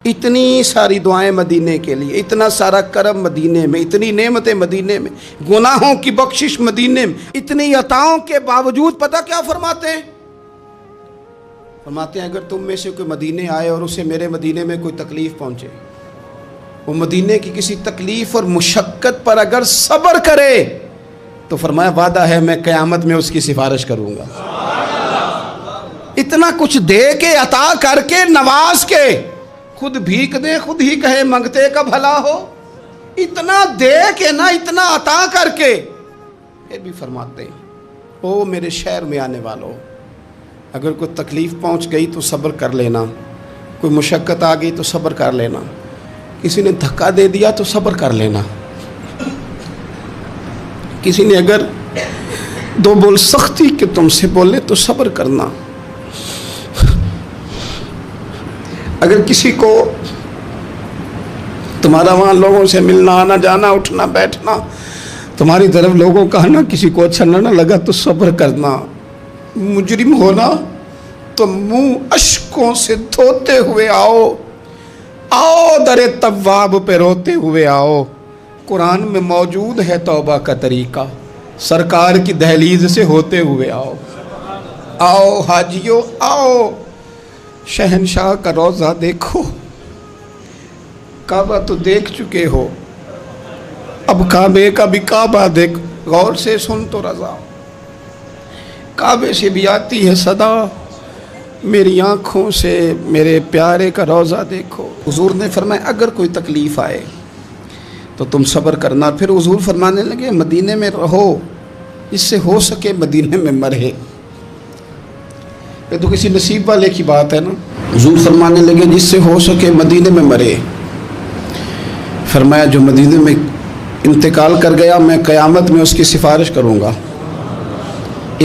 اتنی ساری دعائیں مدینے کے لیے، اتنا سارا کرم مدینے میں، اتنی نعمتیں مدینے میں، گناہوں کی بخشش مدینے میں، اتنی عطاؤں کے باوجود پتہ کیا فرماتے ہیں؟ فرماتے ہیں اگر تم میں سے کوئی مدینے آئے اور اسے میرے مدینے میں کوئی تکلیف پہنچے، وہ مدینے کی کسی تکلیف اور مشقت پر اگر صبر کرے تو فرمایا وعدہ ہے میں قیامت میں اس کی سفارش کروں گا۔ اتنا کچھ دے کے، عطا کر کے، نواز کے، خود بھیک دے خود ہی کہے منگتے کا بھلا ہو، اتنا دے کے نا، اتنا عطا کر کے پھر بھی فرماتے ہیں او میرے شہر میں آنے والوں، اگر کوئی تکلیف پہنچ گئی تو صبر کر لینا، کوئی مشقت آ گئی تو صبر کر لینا، کسی نے دھکا دے دیا تو صبر کر لینا، کسی نے اگر دو بول سختی کہ تم سے بولے تو صبر کرنا، اگر کسی کو تمہارا وہاں لوگوں سے ملنا آنا جانا اٹھنا بیٹھنا تمہاری طرف لوگوں کا آنا کسی کو اچھا نہ لگا تو صبر کرنا، مجرم ہونا تو منہ اشکوں سے دھوتے ہوئے آؤ، آؤ در تواب پہ روتے ہوئے آؤ، قرآن میں موجود ہے توبہ کا طریقہ، سرکار کی دہلیز سے ہوتے ہوئے آؤ، آؤ حاجیو آؤ، شہنشاہ کا روضہ دیکھو، کعبہ تو دیکھ چکے ہو، اب کعبے کا بھی کعبہ دیکھ، غور سے سن تو رضا، کعبے سے بھی آتی ہے صدا، میری آنکھوں سے میرے پیارے کا روضہ دیکھو۔ حضور نے فرمایا اگر کوئی تکلیف آئے تو تم صبر کرنا، پھر حضور فرمانے لگے مدینے میں رہو، اس سے ہو سکے مدینے میں مرے، یہ تو کسی نصیب والے کی بات ہے نا۔ حضور فرمانے لگے جس سے ہو سکے مدینے میں مرے، فرمایا جو مدینے میں انتقال کر گیا میں قیامت میں اس کی سفارش کروں گا۔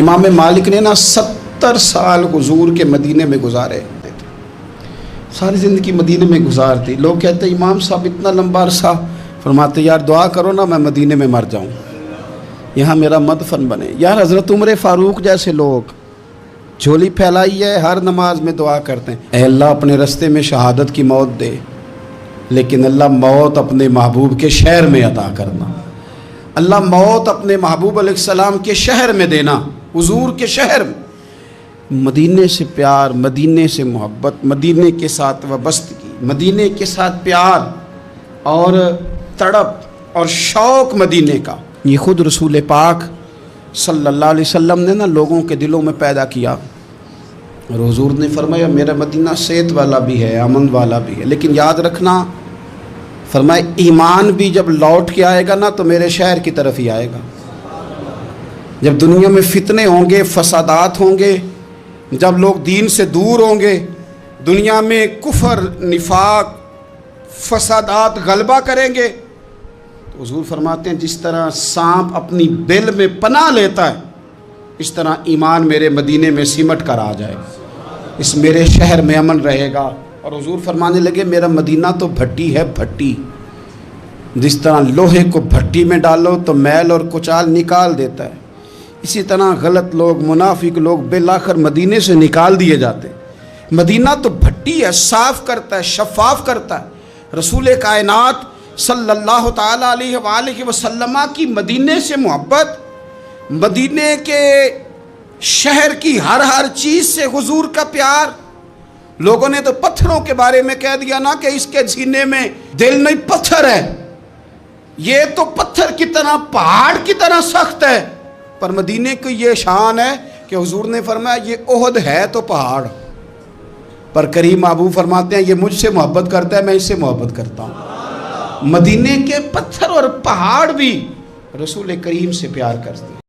امام مالک نے نا 70 سال حضور کے مدینے میں گزارے، ساری زندگی مدینے میں گزارتی، لوگ کہتے امام صاحب اتنا لمبا عرصہ، فرماتے یار دعا کرو نا میں مدینے میں مر جاؤں، یہاں میرا مدفن بنے۔ یار حضرت عمر فاروق جیسے لوگ جھولی پھیلائی ہے، ہر نماز میں دعا کرتے ہیں اے اللہ اپنے رستے میں شہادت کی موت دے، لیکن اللہ موت اپنے محبوب کے شہر میں عطا کرنا، اللہ موت اپنے محبوب علیہ السلام کے شہر میں دینا، حضور کے شہر میں۔ مدینے سے پیار، مدینے سے محبت، مدینے کے ساتھ وابستگی، مدینے کے ساتھ پیار اور تڑپ اور شوق مدینے کا، یہ خود رسول پاک صلی اللہ علیہ وسلم نے نا لوگوں کے دلوں میں پیدا کیا، اور حضور نے فرمایا میرا مدینہ صحت والا بھی ہے، امن والا بھی ہے، لیکن یاد رکھنا فرمایا ایمان بھی جب لوٹ کے آئے گا نا تو میرے شہر کی طرف ہی آئے گا۔ جب دنیا میں فتنے ہوں گے، فسادات ہوں گے، جب لوگ دین سے دور ہوں گے، دنیا میں کفر، نفاق، فسادات غلبہ کریں گے، تو حضور فرماتے ہیں جس طرح سانپ اپنی بل میں پناہ لیتا ہے اس طرح ایمان میرے مدینے میں سمٹ کر آ جائے، اس میرے شہر میں امن رہے گا۔ اور حضور فرمانے لگے میرا مدینہ تو بھٹی ہے، بھٹی، جس طرح لوہے کو بھٹی میں ڈالو تو میل اور کچال نکال دیتا ہے، اسی طرح غلط لوگ، منافق لوگ بالآخر مدینے سے نکال دیے جاتے ہیں۔ مدینہ تو بھٹی ہے، صاف کرتا ہے، شفاف کرتا ہے۔ رسول کائنات صلی اللہ تعالیٰ علیہ وآلہ وسلم کی مدینے سے محبت، مدینے کے شہر کی ہر چیز سے حضور کا پیار۔ لوگوں نے تو پتھروں کے بارے میں کہہ دیا نا کہ اس کے سینے میں دل نہیں پتھر ہے، یہ تو پتھر کی طرح پہاڑ کی طرح سخت ہے، پر مدینے کی یہ شان ہے کہ حضور نے فرمایا یہ احد ہے تو پہاڑ، پر کریم محبوب فرماتے ہیں یہ مجھ سے محبت کرتا ہے میں اس سے محبت کرتا ہوں۔ مدینے کے پتھر اور پہاڑ بھی رسول کریم سے پیار کرتے ہیں۔